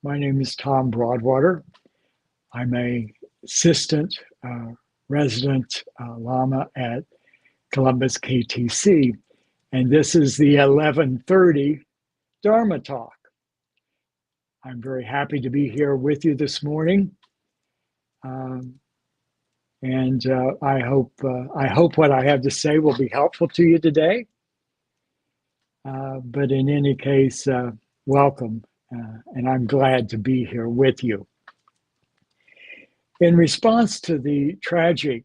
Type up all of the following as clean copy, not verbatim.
My name is Tom Broadwater. I'm a assistant resident Lama at Columbus KTC, and this is the 11:30 Dharma Talk. I'm very happy to be here with you this morning, and I hope what I have to say will be helpful to you today. But in any case, welcome, and I'm glad to be here with you. In response to the tragic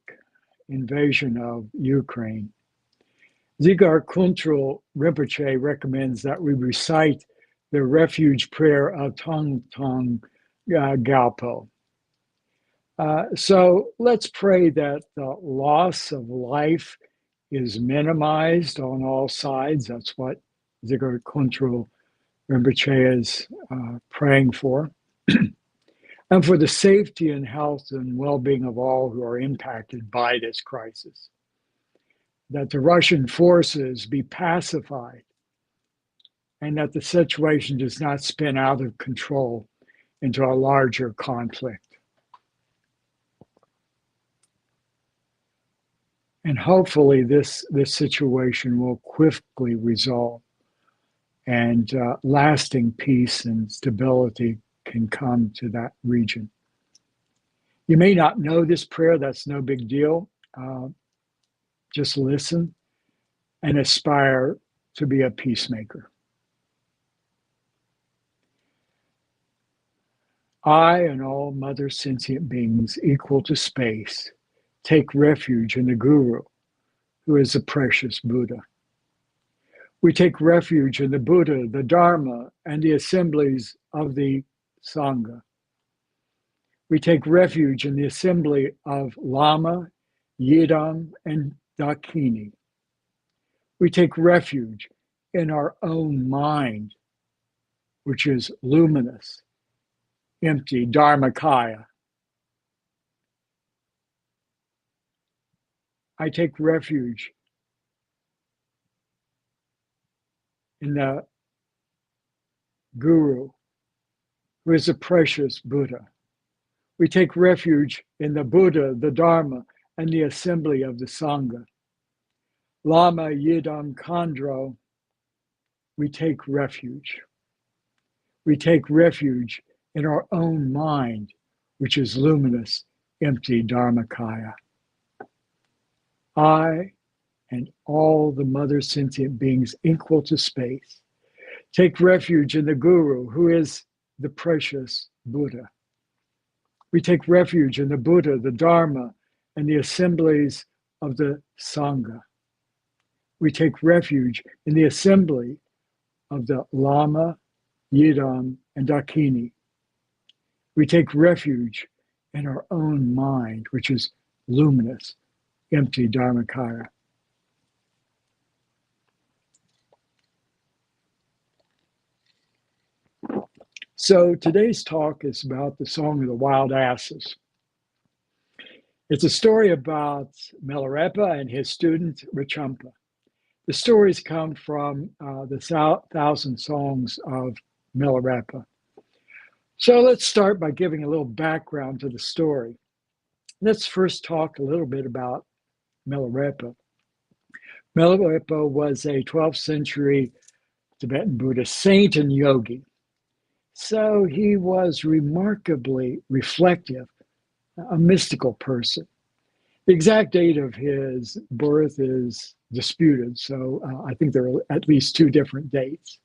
invasion of Ukraine, Dzigar Kuntrul Rinpoche recommends that we recite the refuge prayer of Tong Tong Galpo. So let's pray that the loss of life is minimized on all sides. That's what Dzigar Kuntrul Rinpoche is praying for. And for the safety and health and well-being of all who are impacted by this crisis. That the Russian forces be pacified and that the situation does not spin out of control into a larger conflict. And hopefully this situation will quickly resolve and lasting peace and stability can come to that region. You may not know this prayer, that's no big deal. Just listen and aspire to be a peacemaker. I and all mother sentient beings equal to space take refuge in the Guru, who is the precious Buddha. We take refuge in the Buddha, the Dharma, and the assemblies of the Sangha. We take refuge in the assembly of Lama, Yidam, and Dakini. We take refuge in our own mind, which is luminous, empty, Dharmakaya. I take refuge in the Guru, who is the precious Buddha. We take refuge in the Buddha, the Dharma, and the assembly of the Sangha. Lama, Yidam, Khandro, we take refuge. We take refuge in our own mind, which is luminous, empty Dharmakaya. I and all the mother sentient beings equal to space take refuge in the Guru, who is the precious Buddha. We take refuge in the Buddha, the Dharma, and the assemblies of the Sangha. We take refuge in the assembly of the Lama, Yidam, and Dakini. We take refuge in our own mind, which is luminous, empty Dharmakaya. So today's talk is about the Song of the Wild Asses. It's a story about Milarepa and his student Rechumpa. The stories come from the 1,000 Songs of Milarepa. So let's start by giving a little background to the story. Let's first talk a little bit about Milarepa. Milarepa was a 12th century Tibetan Buddhist saint and yogi. So he was remarkably reflective, a mystical person. The exact date of his birth is disputed, so I think there are at least two different dates.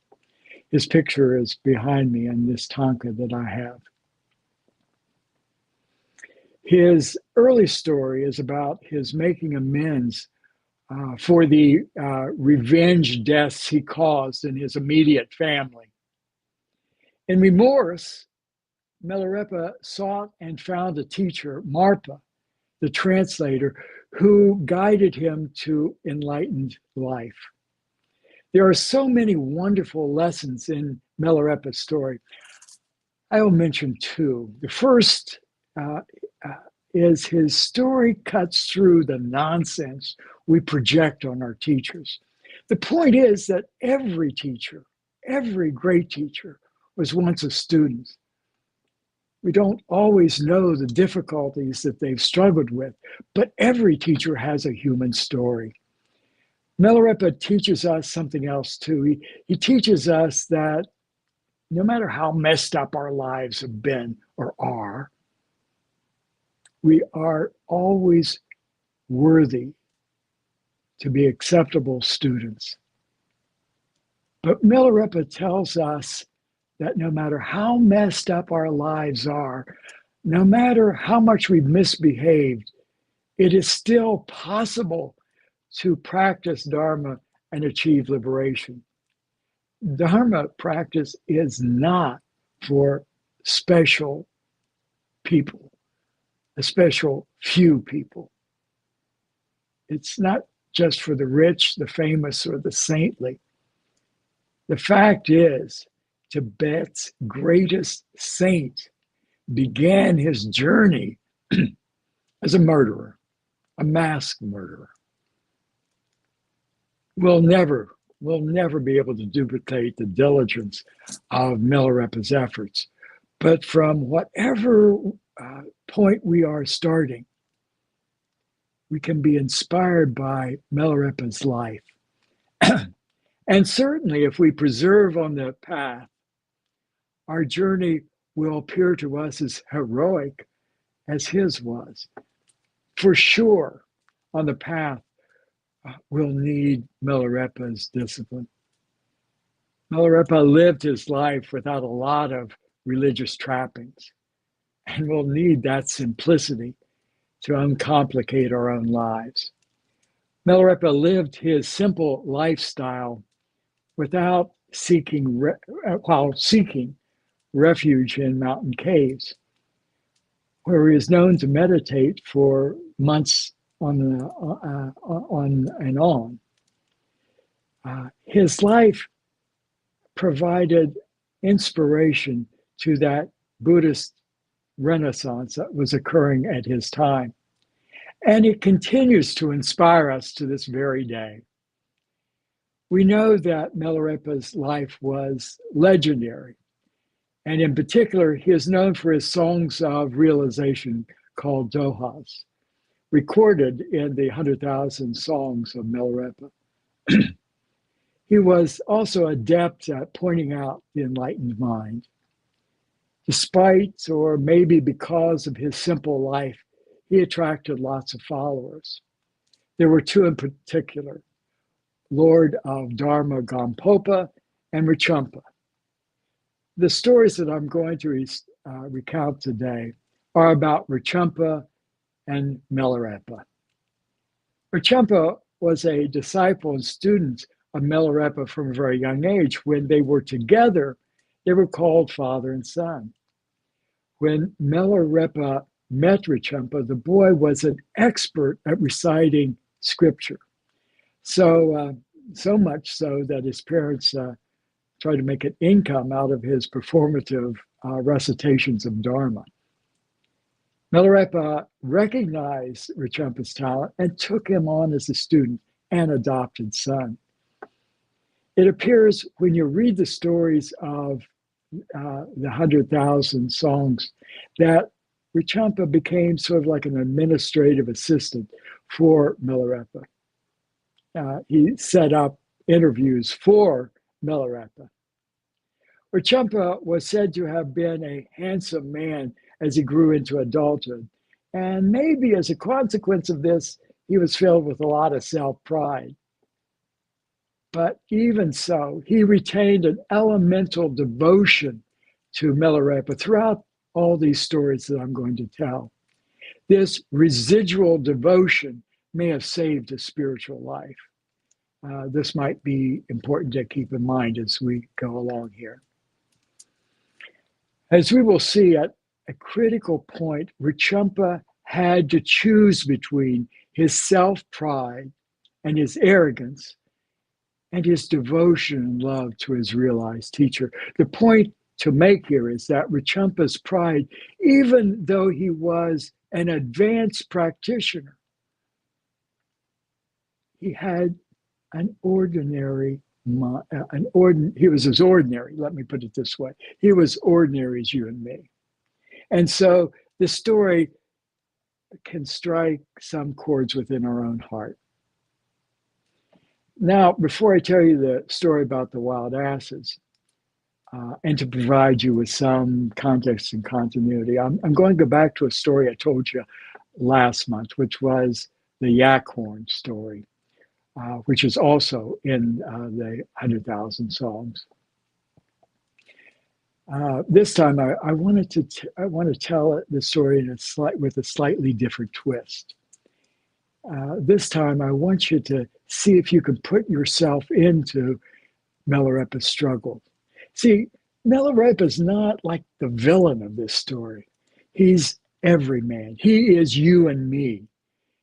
His picture is behind me in this tanka that I have. His early story is about his making amends for the revenge deaths he caused in his immediate family. In remorse, Milarepa sought and found a teacher, Marpa, the translator, who guided him to enlightened life. There are so many wonderful lessons in Milarepa's story. I will mention two. The first is his story cuts through the nonsense we project on our teachers. The point is that every teacher, every great teacher, was once a student. We don't always know the difficulties that they've struggled with, but every teacher has a human story. Milarepa teaches us something else too. He teaches us that no matter how messed up our lives have been or are, we are always worthy to be acceptable students. But Milarepa tells us that no matter how messed up our lives are, no matter how much we've misbehaved, it is still possible to practice Dharma and achieve liberation. Dharma practice is not for special people, a special few people. It's not just for the rich, the famous, or the saintly. The fact is, Tibet's greatest saint began his journey as a murderer, a mass murderer. We'll never be able to duplicate the diligence of Milarepa's efforts. But from whatever point we are starting, we can be inspired by Milarepa's life. And certainly, if we preserve on the path, our journey will appear to us as heroic as his was. For sure, on the path, we'll need Milarepa's discipline. Milarepa lived his life without a lot of religious trappings, and we'll need that simplicity to uncomplicate our own lives. Milarepa lived his simple lifestyle while seeking refuge in mountain caves, where he is known to meditate for months on and on. His life provided inspiration to that Buddhist renaissance that was occurring at his time. And it continues to inspire us to this very day. We know that Milarepa's life was legendary. And in particular, he is known for his songs of realization called dohas, recorded in the 100,000 songs of Milarepa. He was also adept at pointing out the enlightened mind. Despite, or maybe because of his simple life, he attracted lots of followers. There were two in particular, Lord of Dharma Gampopa and Rechumpa. The stories that I'm going to recount today are about Rechumpa and Milarepa. Rechumpa was a disciple and student of Milarepa from a very young age. When they were together, they were called father and son. When Milarepa met Rechumpa, the boy was an expert at reciting scripture. So much so that his parents tried to make an income out of his performative recitations of Dharma. Milarepa recognized Rechumpa's talent and took him on as a student and adopted son. It appears when you read the stories of the 100,000 songs that Rechumpa became sort of like an administrative assistant for Milarepa. He set up interviews for Milarepa. Rechumpa was said to have been a handsome man as he grew into adulthood. And maybe as a consequence of this, he was filled with a lot of self-pride. But even so, he retained an elemental devotion to Milarepa throughout all these stories that I'm going to tell. This residual devotion may have saved his spiritual life. This might be important to keep in mind as we go along here. As we will see, at a critical point, Rechumpa had to choose between his self-pride and his arrogance and his devotion and love to his realized teacher. The point to make here is that Rechumpa's pride, even though he was an advanced practitioner, he had an ordinary he was as ordinary, let me put it this way. He was ordinary as you and me. And so the story can strike some chords within our own heart. Now, before I tell you the story about the wild asses, and to provide you with some context and continuity, I'm going to go back to a story I told you last month, which was the yak horn story, which is also in the 100,000 Songs. This time, I want to tell the story with a slightly different twist. This time, I want you to see if you can put yourself into Milarepa's struggle. See, Milarepa is not like the villain of this story. He's every man. He is you and me.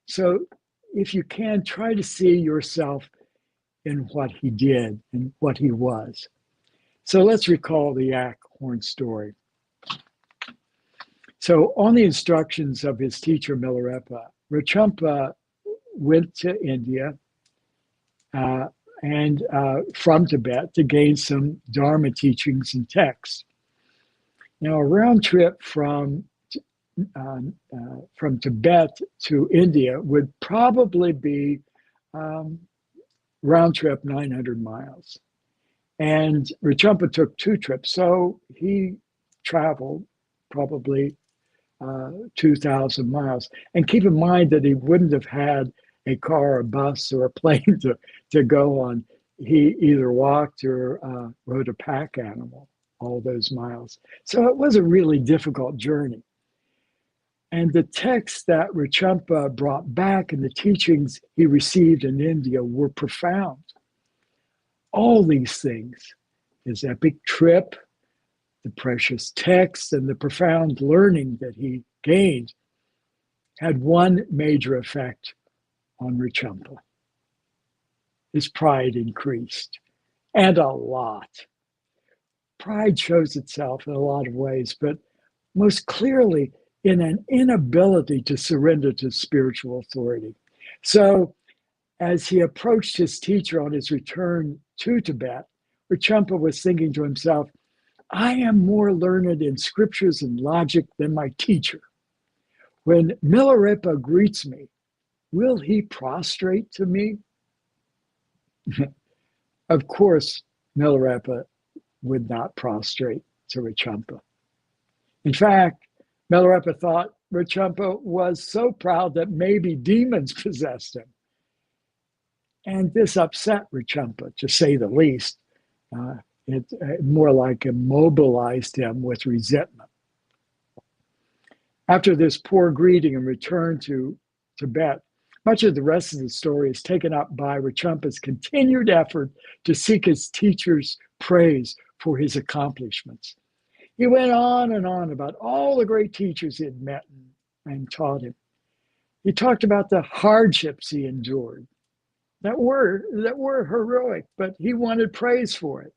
So if you can, try to see yourself in what he did and what he was. So let's recall the yak horn story. So on the instructions of his teacher Milarepa, Rechumpa went to India and from Tibet to gain some Dharma teachings and texts. Now, a round trip from Tibet to India would probably be round trip 900 miles. And Rechumpa took 2 trips, so he traveled probably 2,000 miles. And keep in mind that he wouldn't have had a car, a bus, or a plane to go on. He either walked or rode a pack animal all those miles. So it was a really difficult journey. And the texts that Rechumpa brought back and the teachings he received in India were profound. All these things, his epic trip, the precious texts, and the profound learning that he gained, had one major effect on Rechumpa. His pride increased, and a lot. Pride shows itself in a lot of ways, but most clearly in an inability to surrender to spiritual authority. So, as he approached his teacher on his return to Tibet, Rechumpa was thinking to himself, I am more learned in scriptures and logic than my teacher. When Milarepa greets me, will he prostrate to me? Of course, Milarepa would not prostrate to Rechumpa. In fact, Milarepa thought Rechumpa was so proud that maybe demons possessed him. And this upset Rechumpa, to say the least. It more like immobilized him with resentment. After this poor greeting and return to Tibet, much of the rest of the story is taken up by Rechumpa's continued effort to seek his teacher's praise for his accomplishments. He went on and on about all the great teachers he had met and taught him. He talked about the hardships he endured that were heroic, but he wanted praise for it.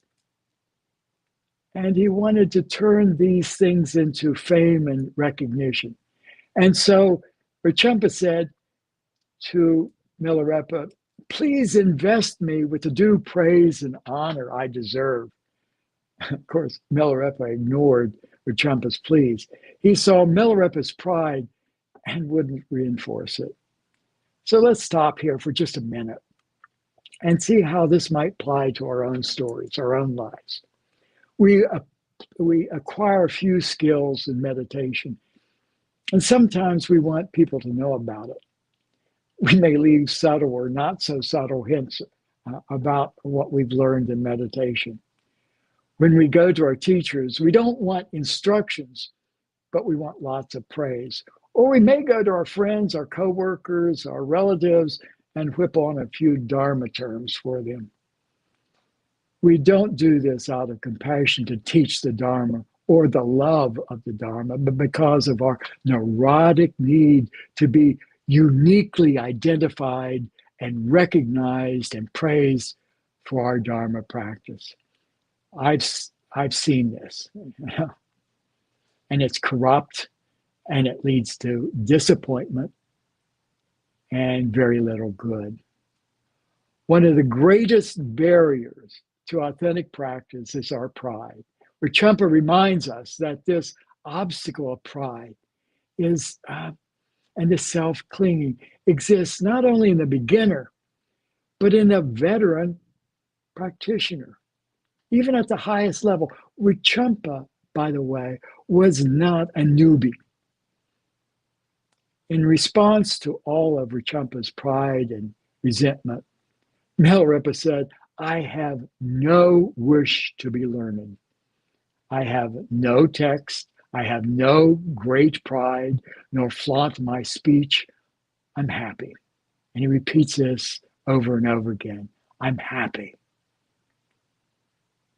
And he wanted to turn these things into fame and recognition. And so Rechumpa said to Milarepa, please invest me with the due praise and honor I deserve. Of course, Milarepa ignored Rechumpa's pleas. He saw Milarepa's pride and wouldn't reinforce it. So let's stop here for just a minute and see how this might apply to our own stories, our own lives. We acquire a few skills in meditation, and sometimes we want people to know about it. We may leave subtle or not so subtle hints about what we've learned in meditation. When we go to our teachers, we don't want instructions, but we want lots of praise. Or we may go to our friends, our coworkers, our relatives, and whip on a few Dharma terms for them. We don't do this out of compassion to teach the Dharma or the love of the Dharma, but because of our neurotic need to be uniquely identified and recognized and praised for our Dharma practice. I've seen this, and it's corrupt, and it leads to disappointment and very little good. One of the greatest barriers to authentic practice is our pride. Rechumpa reminds us that this obstacle of pride is, and the self-clinging exists not only in the beginner, but in the veteran practitioner. Even at the highest level, Rechumpa, by the way, was not a newbie. In response to all of Rechumpa's pride and resentment, Milarepa said, I have no wish to be learned. I have no text. I have no great pride, nor flaunt my speech. I'm happy. And he repeats this over and over again. I'm happy.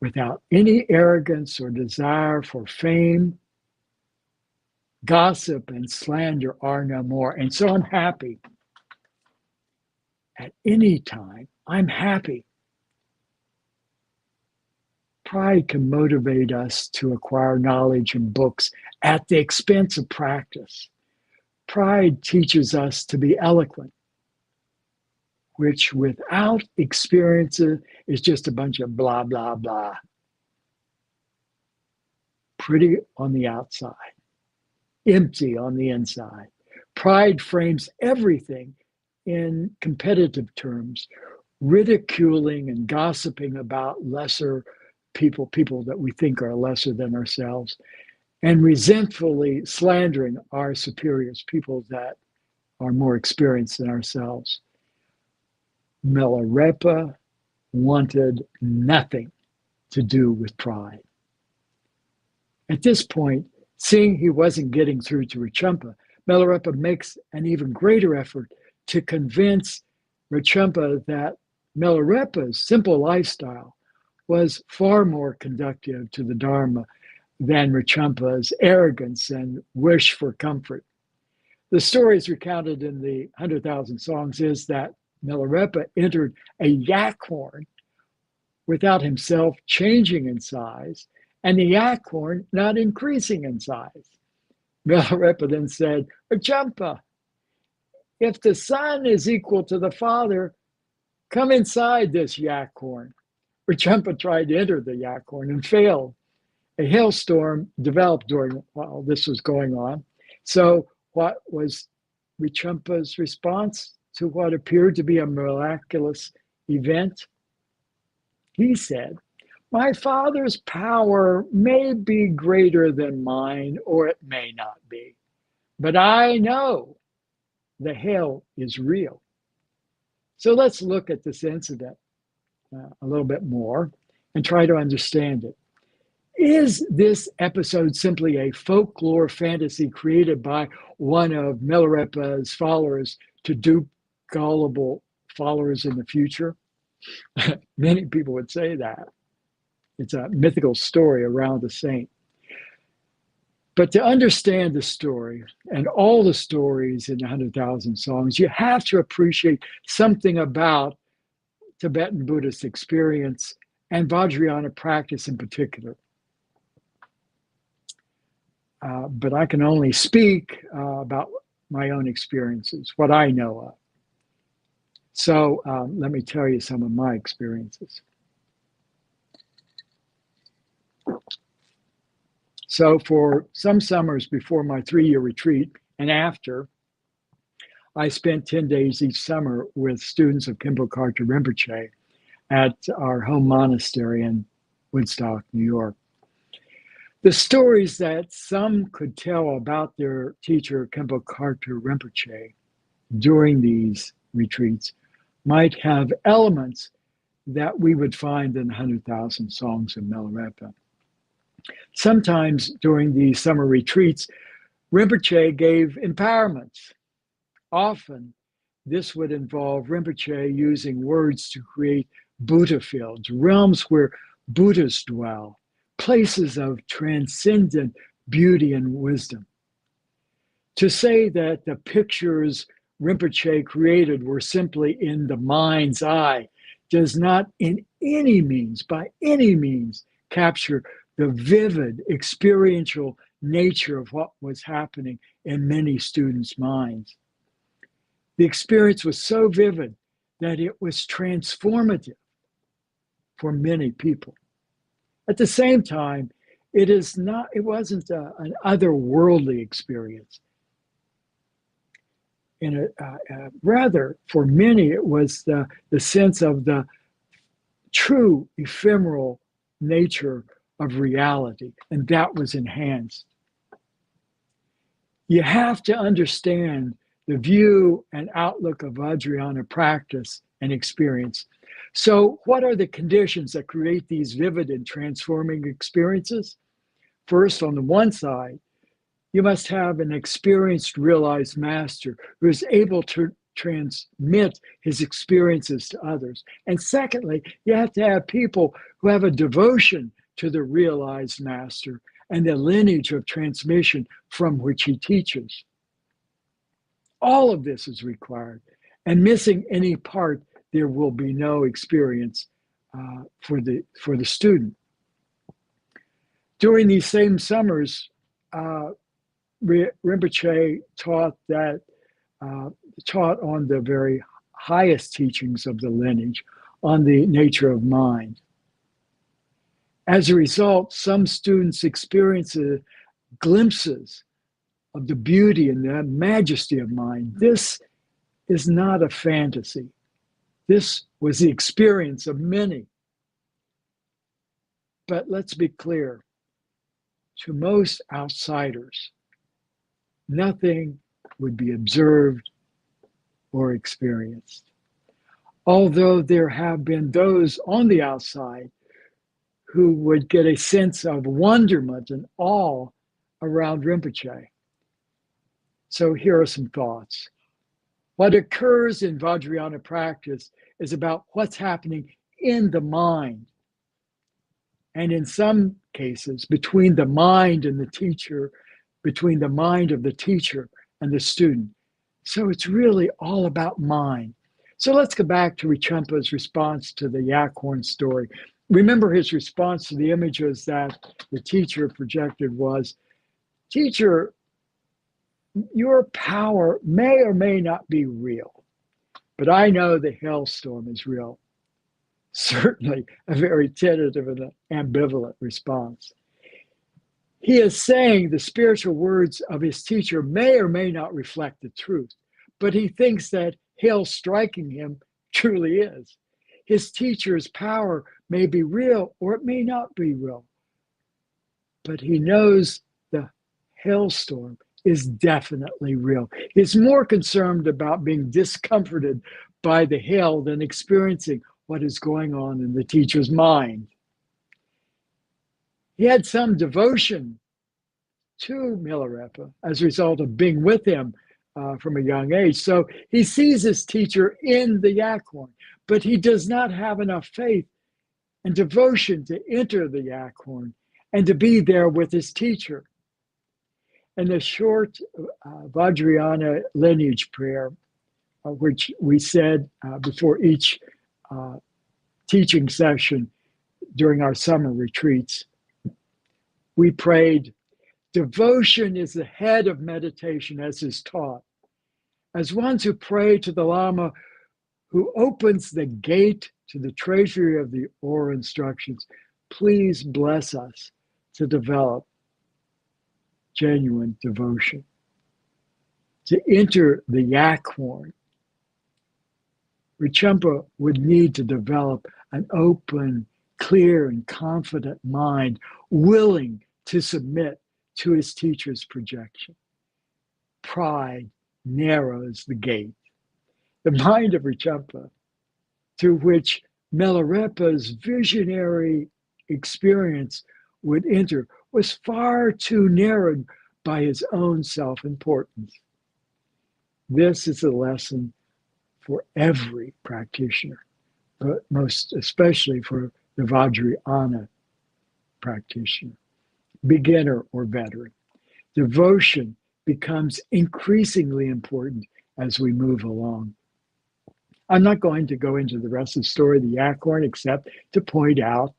Without any arrogance or desire for fame, gossip and slander are no more. And so I'm happy. At any time, I'm happy. Pride can motivate us to acquire knowledge in books at the expense of practice. Pride teaches us to be eloquent, which without experience is just a bunch of blah, blah, blah. Pretty on the outside, empty on the inside. Pride frames everything in competitive terms, ridiculing and gossiping about lesser people that we think are lesser than ourselves, and resentfully slandering our superiors, people that are more experienced than ourselves. Milarepa wanted nothing to do with pride. At this point, seeing he wasn't getting through to Rechumpa, Milarepa makes an even greater effort to convince Rechumpa that Milarepa's simple lifestyle was far more conducive to the Dharma than Rechumpa's arrogance and wish for comfort. The stories recounted in the 100,000 Songs is that Milarepa entered a yak horn without himself changing in size, and the yak horn not increasing in size. Milarepa then said, Rechumpa, if the Son is equal to the Father, come inside this yak horn. Rechumpa tried to enter the yak horn and failed. A hailstorm developed while this was going on. So what was Rechumpa's response to what appeared to be a miraculous event? He said, my Father's power may be greater than mine, or it may not be. But I know the hail is real. So let's look at this incident a little bit more and try to understand it. Is this episode simply a folklore fantasy created by one of Milarepa's followers to dupe gullible followers in the future? Many people would say that. It's a mythical story around a saint. But to understand the story and all the stories in the 100,000 Songs, you have to appreciate something about Tibetan Buddhist experience and Vajrayana practice in particular. But I can only speak about my own experiences, what I know of. So let me tell you some of my experiences. So for some summers before my 3-year retreat and after, I spent 10 days each summer with students of Khenpo Karthar Rinpoche at our home monastery in Woodstock, New York. The stories that some could tell about their teacher, Khenpo Karthar Rinpoche, during these retreats might have elements that we would find in 100,000 Songs of Milarepa. Sometimes during these summer retreats, Rinpoche gave empowerments. Often, this would involve Rinpoche using words to create Buddha fields, realms where Buddhas dwell, places of transcendent beauty and wisdom. To say that the pictures Rinpoche created were simply in the mind's eye does not in any means, by any means, capture the vivid experiential nature of what was happening in many students' minds. The experience was so vivid that it was transformative for many people. At the same time, It wasn't an otherworldly experience. Rather, for many, it was the sense of the true ephemeral nature of reality, and that was enhanced. You have to understand the view and outlook of Vajrayana practice and experience. So, what are the conditions that create these vivid and transforming experiences? First, on the one side, you must have an experienced, realized master who is able to transmit his experiences to others. And secondly, you have to have people who have a devotion to the realized master and the lineage of transmission from which he teaches. All of this is required. And missing any part, there will be no experience for the student. During these same summers, Rinpoche taught on the very highest teachings of the lineage, on the nature of mind. As a result, some students experience glimpses of the beauty and the majesty of mind. This is not a fantasy. This was the experience of many. But let's be clear, to most outsiders, nothing would be observed or experienced. Although there have been those on the outside who would get a sense of wonderment and awe around Rinpoche. So here are some thoughts. What occurs in Vajrayana practice is about what's happening in the mind. And in some cases, between the mind and the teacher, between the mind of the teacher and the student. So it's really all about mind. So let's go back to Rechumpa's response to the yak horn story. Remember his response to the images that the teacher projected was, "Teacher, your power may or may not be real, but I know the hailstorm is real." Certainly a very tentative and ambivalent response. He is saying the spiritual words of his teacher may or may not reflect the truth, but he thinks that hail striking him truly is. His teacher's power may be real or it may not be real, but he knows the hailstorm is definitely real. He's more concerned about being discomforted by the hail than experiencing what is going on in the teacher's mind. He had some devotion to Milarepa as a result of being with him from a young age. So he sees his teacher in the yak horn, but he does not have enough faith and devotion to enter the yak horn and to be there with his teacher. And the short Vajrayana lineage prayer, which we said before each teaching session during our summer retreats, we prayed, "Devotion is the head of meditation as is taught. As ones who pray to the Lama who opens the gate to the treasury of the oral instructions, please bless us to develop genuine devotion." To enter the yak horn, Rechumpa would need to develop an open, clear, and confident mind, willing to submit to his teacher's projection. Pride narrows the gate. The mind of Rechumpa, through which Milarepa's visionary experience would enter, was far too narrowed by his own self-importance. This is a lesson for every practitioner, but most especially for the Vajrayana practitioner, beginner or veteran. Devotion becomes increasingly important as we move along. I'm not going to go into the rest of the story of the yak horn, except to point out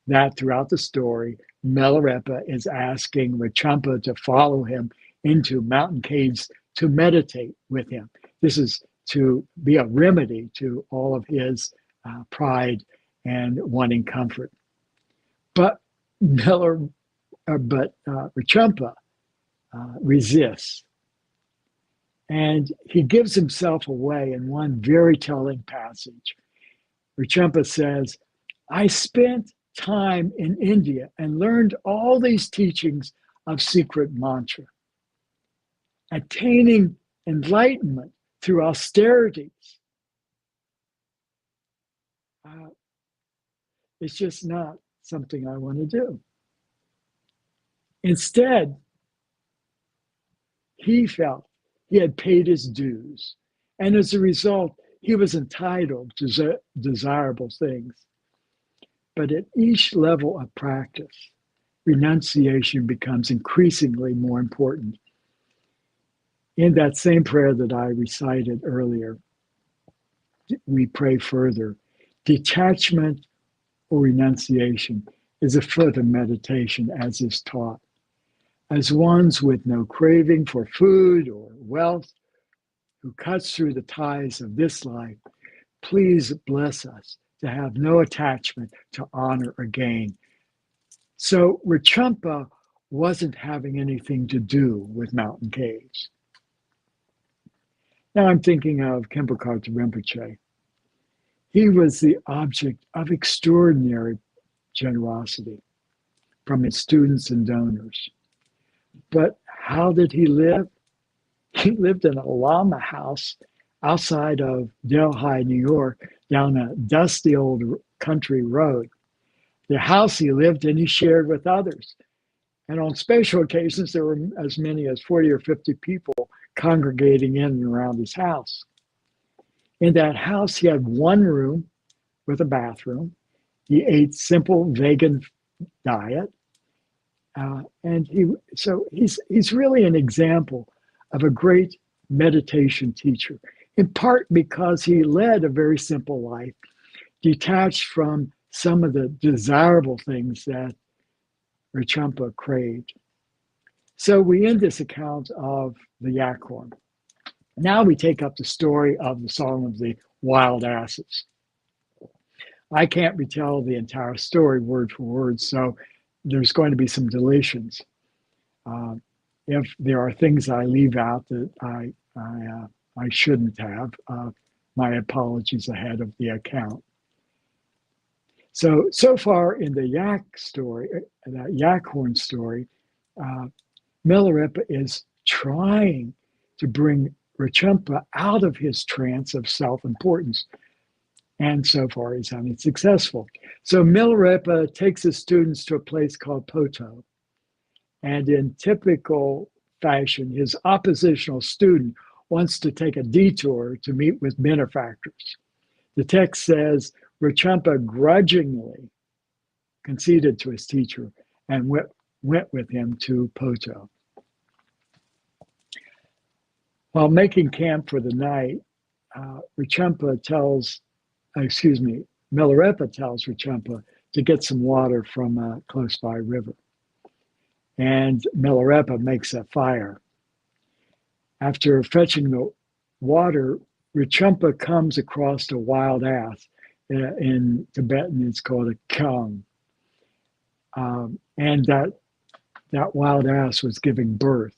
that throughout the story, Milarepa is asking Rechumpa to follow him into mountain caves to meditate with him. This is to be a remedy to all of his pride and wanting comfort. But Milarepa but Rechumpa resists. And he gives himself away in one very telling passage. Rechumpa says, I spent time in India and learned all these teachings of secret mantra, attaining enlightenment through austerities. It's just not something I want to do. Instead, he felt he had paid his dues, and as a result, he was entitled to desirable things. But at each level of practice, renunciation becomes increasingly more important. In that same prayer that I recited earlier, we pray further. Detachment or renunciation is a further meditation as is taught. As ones with no craving for food or wealth, who cuts through the ties of this life, please bless us to have no attachment to honor or gain. So Rechumpa wasn't having anything to do with mountain caves. Now I'm thinking of Khenpo Rinpoche. He was the object of extraordinary generosity from his students and donors. But how did he live? He lived in a Lama house outside of Delhi, New York, down a dusty old country road. The house he lived in, he shared with others. And on special occasions, there were as many as 40 or 50 people congregating in and around his house. In that house, he had one room with a bathroom. He ate simple vegan diet. And he's really an example of a great meditation teacher, in part because he led a very simple life, detached from some of the desirable things that Rechumpa craved. So we end this account of the yak horn. Now we take up the story of the Song of the Wild Asses. I can't retell the entire story word for word, so there's going to be some deletions. If there are things I leave out that I shouldn't have, my apologies ahead of the account. So far in the yak story, that yak horn story, Milarepa is trying to bring Rechumpa out of his trance of self-importance. And so far he's unsuccessful. So Milarepa takes his students to a place called Poto. And in typical fashion, his oppositional student wants to take a detour to meet with benefactors. The text says, Rechumpa grudgingly conceded to his teacher and went with him to Poto. While making camp for the night, Milarepa tells Rechumpa to get some water from a close by river. And Milarepa makes a fire. After fetching the water, Rechumpa comes across a wild ass. In Tibetan, it's called a kyung. And that wild ass was giving birth.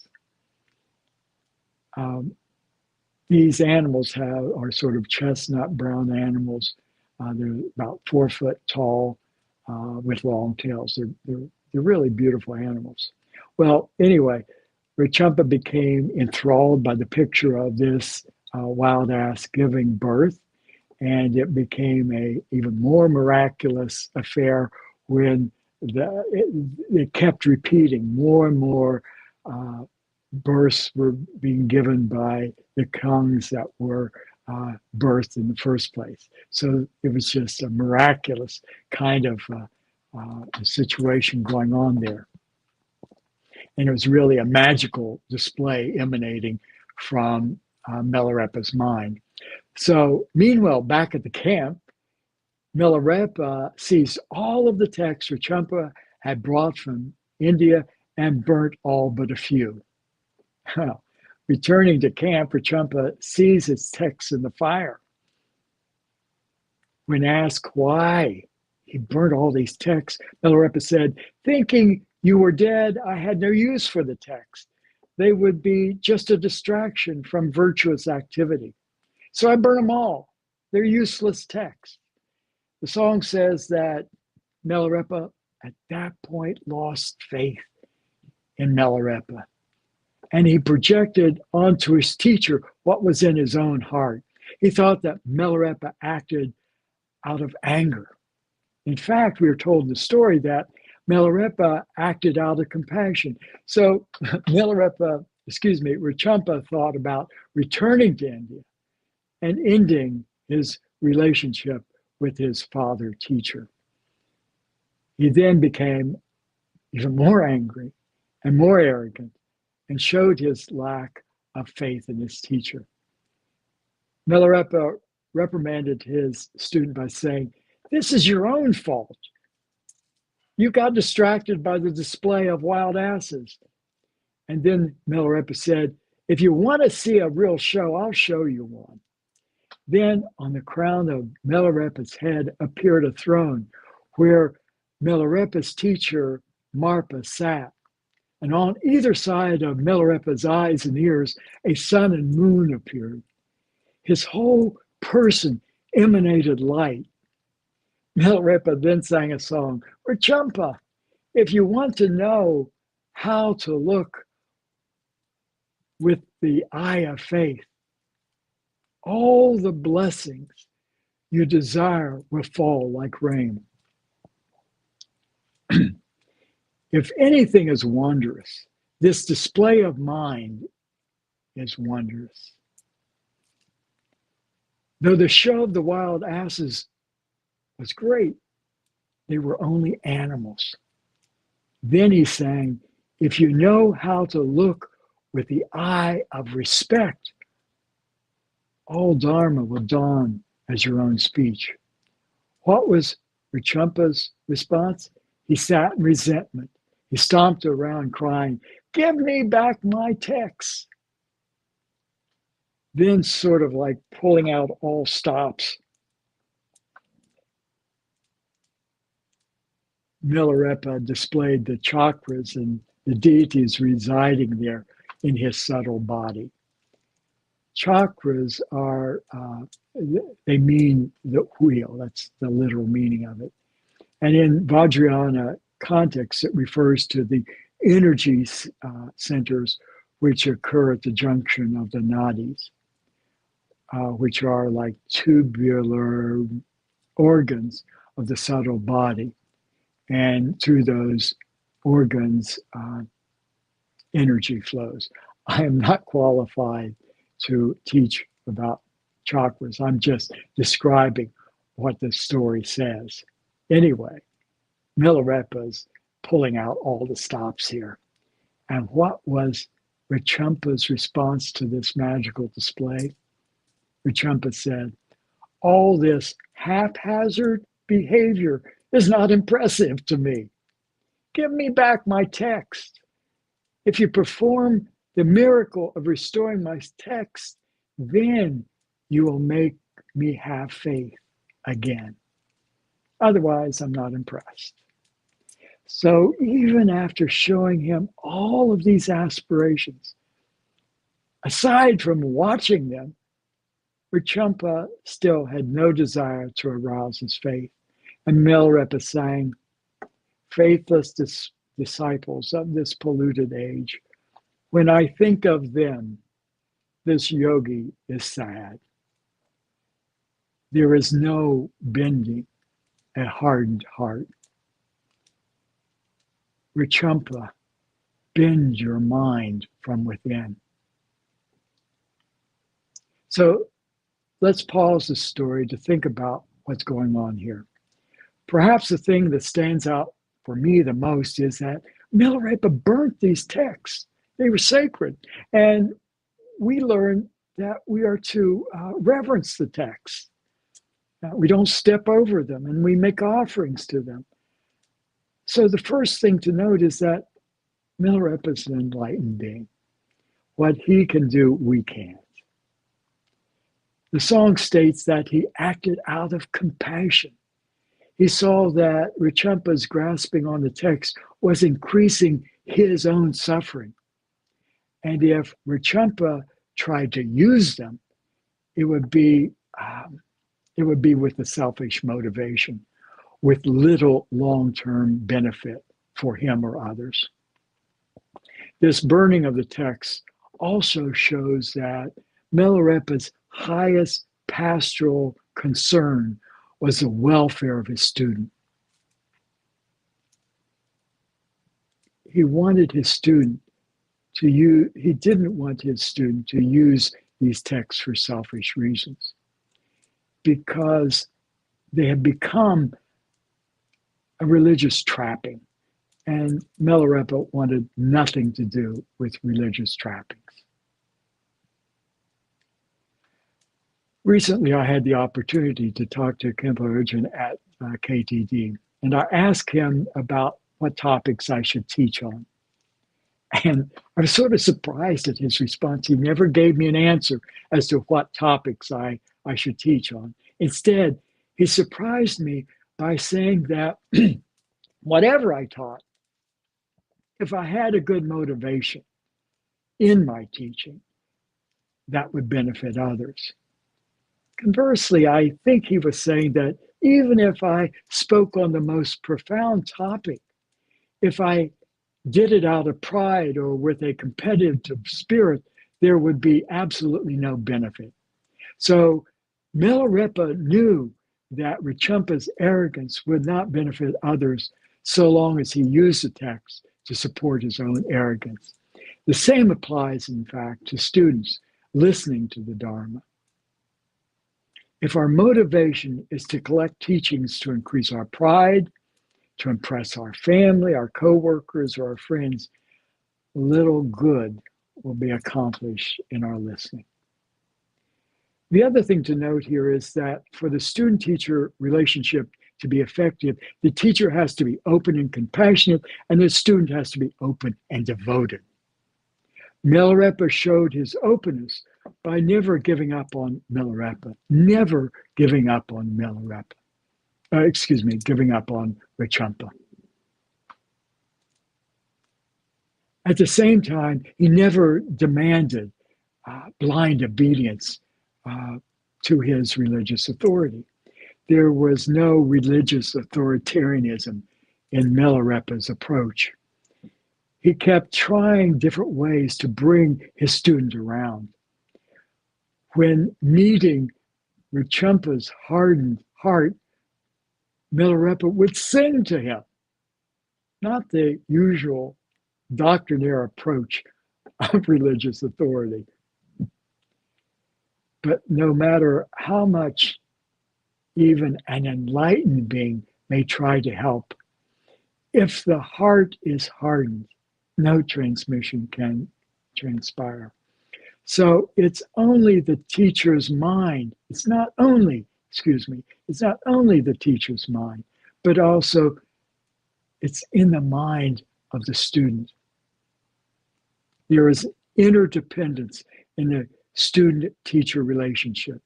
These animals are sort of chestnut brown animals. They're about 4 foot tall with long tails. They're really beautiful animals. Well, anyway, Rechumpa became enthralled by the picture of this wild ass giving birth, and it became a even more miraculous affair when it kept repeating. More and more births were being given by the kyungs that were birthed in the first place. So it was just a miraculous kind of situation going on there. And it was really a magical display emanating from Milarepa's mind. So meanwhile, back at the camp, Milarepa sees all of the texts Rechumpa had brought from India and burnt all but a few. Returning to camp, Rechumpa sees his texts in the fire. When asked why he burnt all these texts, Milarepa said, thinking You were dead, I had no use for the text. They would be just a distraction from virtuous activity. So I burn them all. They're useless texts. The song says that Milarepa at that point lost faith in Milarepa. And he projected onto his teacher what was in his own heart. He thought that Milarepa acted out of anger. In fact, we are told in the story that Milarepa acted out of compassion. So Rechumpa thought about returning to India and ending his relationship with his father teacher. He then became even more angry and more arrogant and showed his lack of faith in his teacher. Milarepa reprimanded his student by saying, "This is your own fault. You got distracted by the display of wild asses." And then Milarepa said, "If you want to see a real show, I'll show you one." Then on the crown of Milarepa's head appeared a throne where Milarepa's teacher, Marpa, sat. And on either side of Milarepa's eyes and ears, a sun and moon appeared. His whole person emanated light. Milarepa then sang a song, "Rechumpa, if you want to know how to look with the eye of faith, all the blessings you desire will fall like rain." If anything is wondrous, this display of mind is wondrous. Though the show of the wild asses was great, they were only animals. Then he sang, "If you know how to look with the eye of respect, all Dharma will dawn as your own speech." What was Rechumpa's response? He sat in resentment. He stomped around crying, "Give me back my texts." Then, sort of like pulling out all stops, Milarepa displayed the chakras and the deities residing there in his subtle body. Chakras are, they mean the wheel. That's the literal meaning of it. And in Vajrayana context, it refers to the energy centers which occur at the junction of the nadis, which are like tubular organs of the subtle body. And through those organs, energy flows. I am not qualified to teach about chakras. I'm just describing what the story says. Anyway, Milarepa's pulling out all the stops here. And what was Rechumpa's response to this magical display? Rechumpa said, "All this haphazard behavior is not impressive to me. Give me back my text. If you perform the miracle of restoring my text, then you will make me have faith again. Otherwise, I'm not impressed." So even after showing him all of these aspirations, aside from watching them, Rechumpa still had no desire to arouse his faith. And Milarepa sang, "Faithless disciples of this polluted age, when I think of them, this yogi is sad. There is no bending a hardened heart. Rechumpa, bend your mind from within." So let's pause the story to think about what's going on here. Perhaps the thing that stands out for me the most is that Milarepa burnt these texts. They were sacred. And we learn that we are to reverence the texts. We don't step over them, and we make offerings to them. So the first thing to note is that Milarepa is an enlightened being. What he can do, we can't. The song states that he acted out of compassion. He saw that Rechumpa's grasping on the text was increasing his own suffering. And if Rechumpa tried to use them, it would be with a selfish motivation, with little long-term benefit for him or others. This burning of the text also shows that Milarepa's highest pastoral concern was the welfare of his student. He wanted his student to use, he didn't want his student to use these texts for selfish reasons, because they had become a religious trapping, and Milarepa wanted nothing to do with religious trappings. Recently, I had the opportunity to talk to Khenpo Urgent at KTD, and I asked him about what topics I should teach on. And I was sort of surprised at his response. He never gave me an answer as to what topics I should teach on. Instead, he surprised me by saying that whatever I taught, if I had a good motivation in my teaching, that would benefit others. Conversely, I think he was saying that even if I spoke on the most profound topic, if I did it out of pride or with a competitive spirit, there would be absolutely no benefit. So Milarepa knew that Rechumpa's arrogance would not benefit others so long as he used the text to support his own arrogance. The same applies, in fact, to students listening to the Dharma. If our motivation is to collect teachings to increase our pride, to impress our family, our coworkers, or our friends, little good will be accomplished in our listening. The other thing to note here is that for the student-teacher relationship to be effective, the teacher has to be open and compassionate, and the student has to be open and devoted. Milarepa showed his openness by never giving up on Milarepa, giving up on Rechumpa. At the same time, he never demanded blind obedience to his religious authority. There was no religious authoritarianism in Milarepa's approach. He kept trying different ways to bring his student around. When meeting Rechumpa's hardened heart, Milarepa would sing to him, not the usual doctrinaire approach of religious authority. But no matter how much even an enlightened being may try to help, if the heart is hardened, no transmission can transpire. So it's only the teacher's mind. It's not only the teacher's mind, but also it's in the mind of the student. There is interdependence in the student-teacher relationship.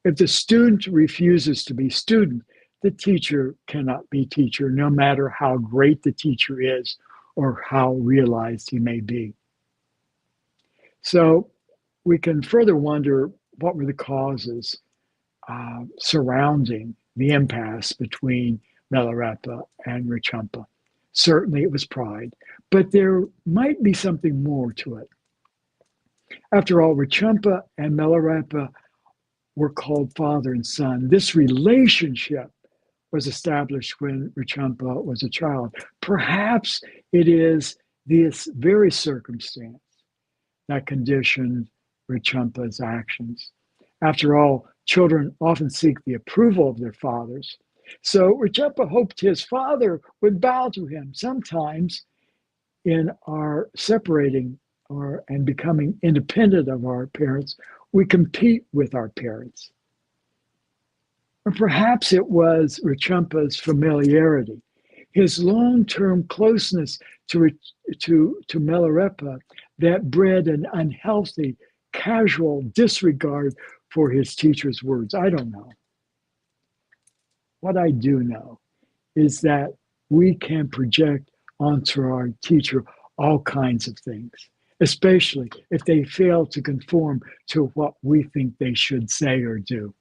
If the student refuses to be student, the teacher cannot be teacher, no matter how great the teacher is or how realized he may be. So we can further wonder what were the causes surrounding the impasse between Milarepa and Rechumpa. Certainly it was pride, but there might be something more to it. After all, Rechumpa and Milarepa were called father and son. This relationship was established when Rechumpa was a child. Perhaps it is this very circumstance that conditioned Rechumpa's actions. After all, children often seek the approval of their fathers. So Rechumpa hoped his father would bow to him. Sometimes in our separating and becoming independent of our parents, we compete with our parents. Or perhaps it was Rechumpa's familiarity, his long-term closeness to Milarepa that bred an unhealthy, casual disregard for his teacher's words. I don't know. what I do know is that we can project onto our teacher all kinds of things, especially if they fail to conform to what we think they should say or do.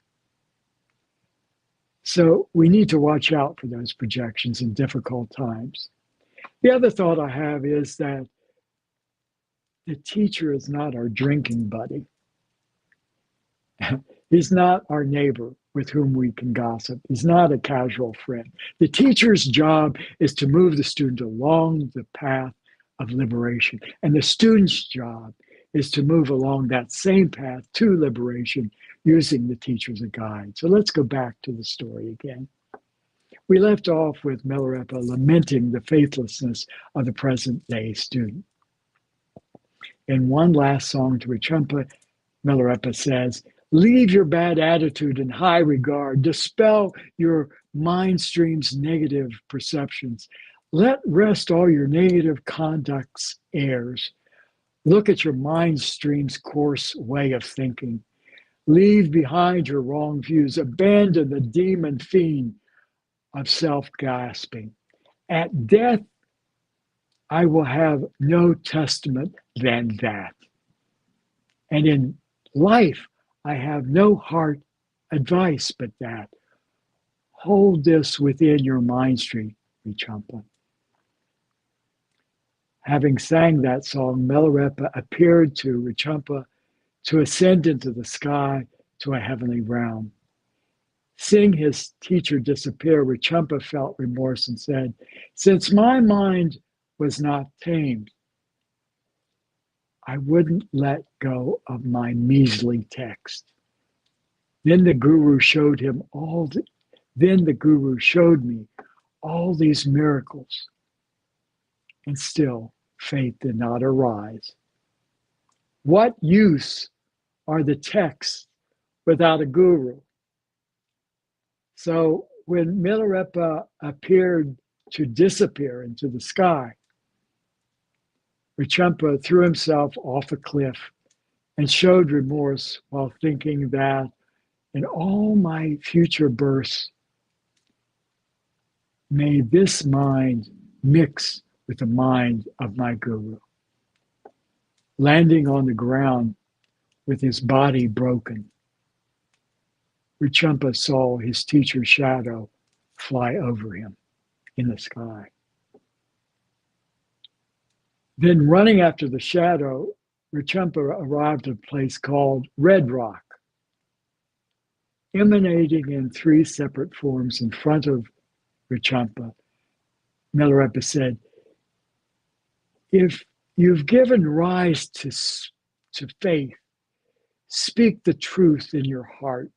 So we need to watch out for those projections in difficult times. The other thought I have is that the teacher is not our drinking buddy. He's not our neighbor with whom we can gossip. He's not a casual friend. The teacher's job is to move the student along the path of liberation. And the student's job is to move along that same path to liberation using the teacher as a guide. So let's go back to the story again. We left off with Milarepa lamenting the faithlessness of the present day student. In one last song to Rechumpa, Milarepa says, "Leave your bad attitude in high regard. Dispel your mind stream's negative perceptions. Let rest all your negative conduct's airs. Look at your mind stream's coarse way of thinking. Leave behind your wrong views. Abandon the demon fiend of self-grasping. At death, I will have no testament than that. And in life, I have no heart advice but that. Hold this within your mind stream, Rechumpa." Having sang that song, Milarepa appeared to Rechumpa to ascend into the sky to a heavenly realm. Seeing his teacher disappear, Rechumpa felt remorse and said, "Since my mind was not tamed, I wouldn't let go of my measly text." Then the Guru showed me all these miracles, and still faith did not arise. What use are the texts without a guru? So when Milarepa appeared to disappear into the sky, Rechumpa threw himself off a cliff and showed remorse while thinking that in all my future births, may this mind mix with the mind of my Guru. Landing on the ground with his body broken, Rechumpa saw his teacher's shadow fly over him in the sky. Then running after the shadow, Rechumpa arrived at a place called Red Rock. Emanating in three separate forms in front of Rechumpa, Milarepa said, "If you've given rise to faith, speak the truth in your heart."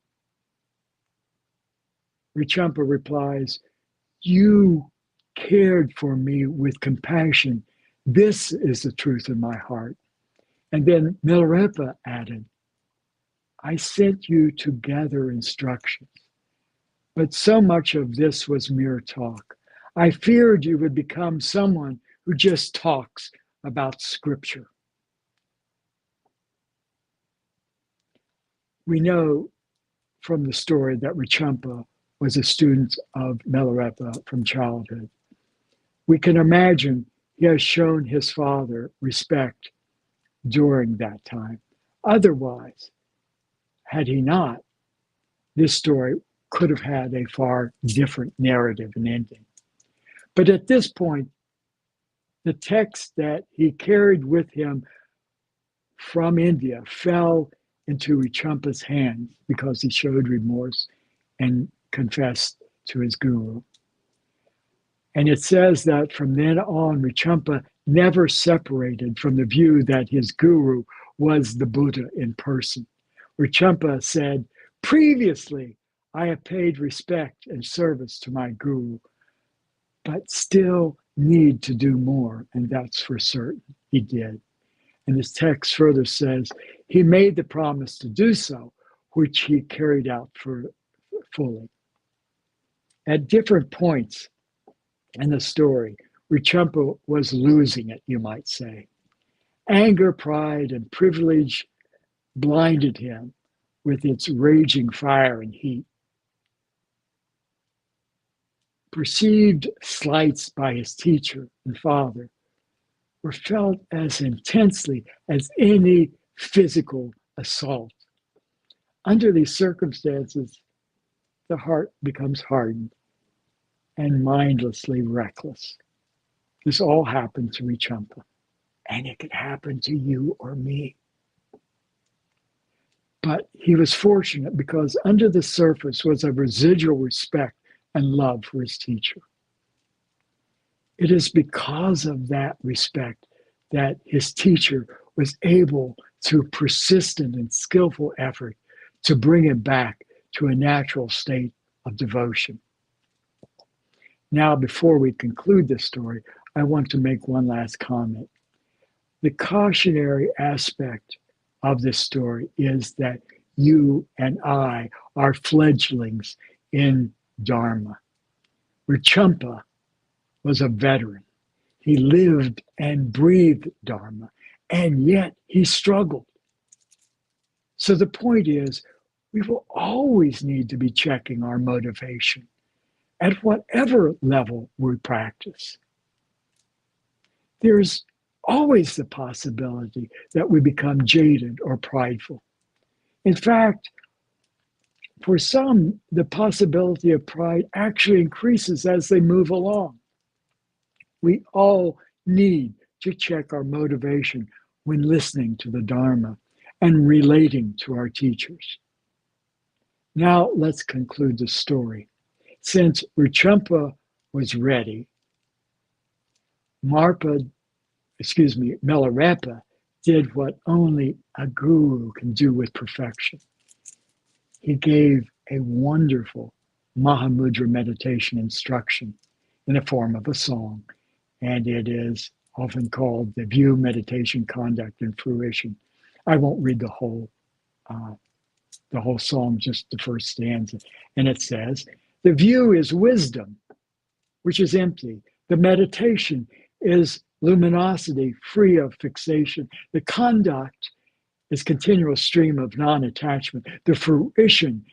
Rechumpa replies, "You cared for me with compassion. This is the truth in my heart." And then Milarepa added, "I sent you to gather instructions, but so much of this was mere talk. I feared you would become someone who just talks about scripture." We know from the story that Rechumpa was a student of Milarepa from childhood. We can imagine he has shown his father respect during that time. Otherwise, had he not, this story could have had a far different narrative and ending. But at this point, the text that he carried with him from India fell into Rechumpa's hands because he showed remorse and confessed to his guru. And it says that from then on, Rechumpa never separated from the view that his guru was the Buddha in person. Rechumpa said, "Previously, I have paid respect and service to my guru, but still need to do more, and that's for certain." He did. And this text further says, he made the promise to do so, which he carried out fully. At different points in the story, Rechumpa was losing it, you might say. Anger, pride, and privilege blinded him with its raging fire and heat. Perceived slights by his teacher and father were felt as intensely as any physical assault. Under these circumstances, the heart becomes hardened and mindlessly reckless. This all happened to Rechumpa, and it could happen to you or me. But he was fortunate because under the surface was a residual respect and love for his teacher. It is because of that respect that his teacher was able, through persistent and skillful effort, to bring him back to a natural state of devotion. Now, before we conclude this story, I want to make one last comment. The cautionary aspect of this story is that you and I are fledglings in Dharma. Rechumpa was a veteran. He lived and breathed Dharma, and yet he struggled. So the point is, we will always need to be checking our motivation at whatever level we practice. There's always the possibility that we become jaded or prideful. In fact, for some, the possibility of pride actually increases as they move along. We all need to check our motivation when listening to the Dharma and relating to our teachers. Now let's conclude the story. Since Rechumpa was ready, Milarepa did what only a guru can do with perfection. He gave a wonderful Mahamudra meditation instruction in the form of a song, and it is often called the View, Meditation, Conduct, and Fruition. I won't read the whole song, just the first stanza. And it says, the view is wisdom, which is empty. The meditation is luminosity, free of fixation. The conduct is continual stream of non-attachment. The fruition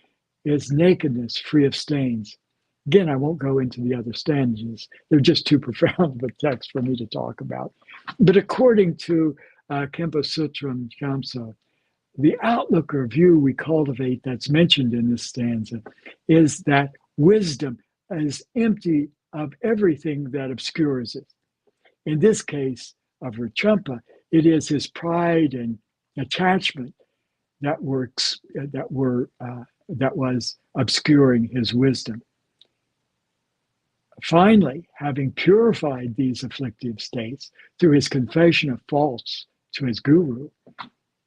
is nakedness, free of stains. Again, I won't go into the other stanzas. They're just too profound of a text for me to talk about. But according to Kempo Sutram Kamsa, the outlook or view we cultivate that's mentioned in this stanza is that wisdom is empty of everything that obscures it. In this case of Rechumpa, it is his pride and attachment that was obscuring his wisdom. Finally, having purified these afflictive states through his confession of faults to his guru,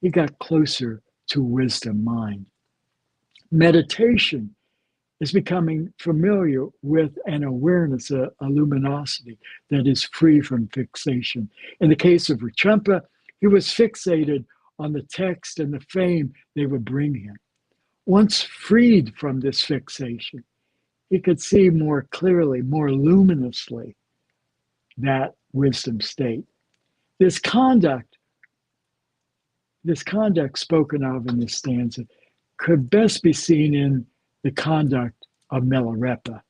he got closer to wisdom mind. Meditation is becoming familiar with an awareness, a luminosity that is free from fixation. In the case of Rechumpa, he was fixated on the text and the fame they would bring him. Once freed from this fixation, he could see more clearly, more luminously, that wisdom state. This conduct spoken of in this stanza could best be seen in the conduct of Milarepa.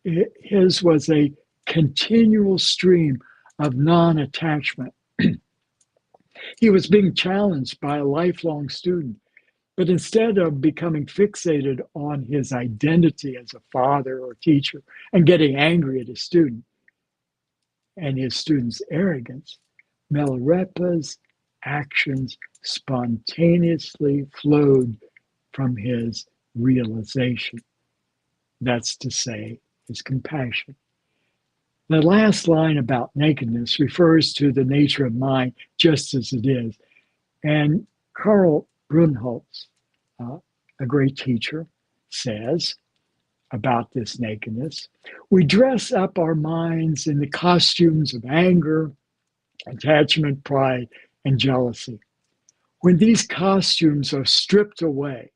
His was a continual stream of non-attachment. He was being challenged by a lifelong student, but instead of becoming fixated on his identity as a father or teacher and getting angry at his student and his student's arrogance, Milarepa's actions spontaneously flowed from his realization. That's to say, his compassion. The last line about nakedness refers to the nature of mind just as it is. And Karl Brunholz, a great teacher, says about this nakedness, we dress up our minds in the costumes of anger, attachment, pride, and jealousy. When these costumes are stripped away,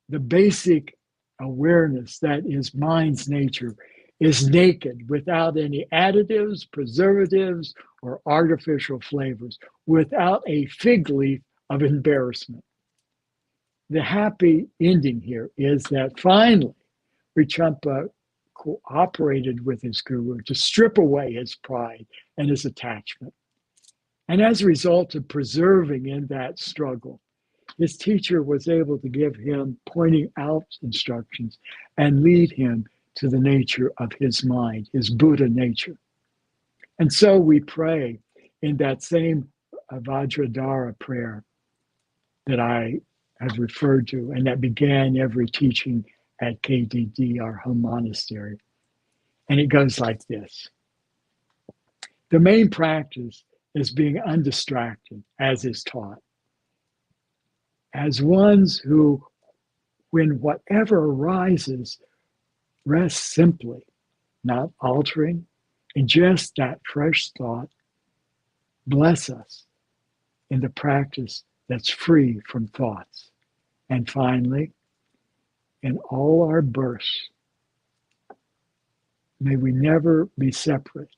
the basic awareness that is mind's nature is naked, without any additives, preservatives, or artificial flavors, without a fig leaf of embarrassment. The happy ending here is that finally Rechumpa cooperated with his guru to strip away his pride and his attachment. And as a result of preserving in that struggle, his teacher was able to give him pointing out instructions and lead him to the nature of his mind, his Buddha nature. And so we pray in that same Vajradhara prayer that I have referred to and that began every teaching at KDD, our home monastery. And it goes like this. The main practice is being undistracted, as is taught, as ones who, when whatever arises, rest simply, not altering, and just that fresh thought, bless us in the practice that's free from thoughts. And finally, in all our births, may we never be separate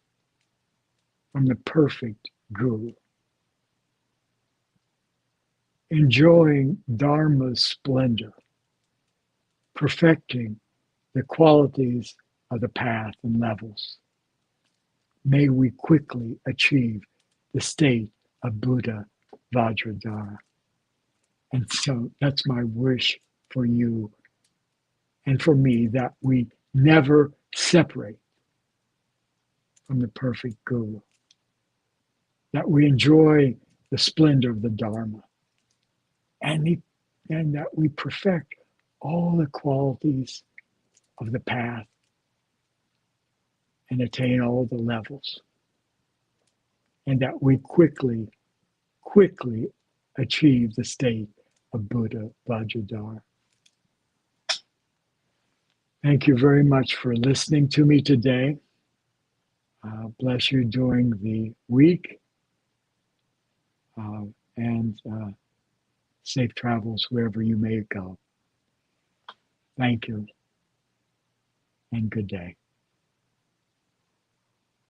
from the perfect Guru. Enjoying Dharma's splendor, perfecting the qualities of the path and levels. May we quickly achieve the state of Buddha Vajradhara. And so that's my wish for you and for me, that we never separate from the perfect Guru, that we enjoy the splendor of the Dharma, and that we perfect all the qualities of the path and attain all the levels, and that we quickly achieve the state of Buddha Vajradhara. Thank you very much for listening to me today. Bless you during the week, and safe travels wherever you may go. Thank you, and good day.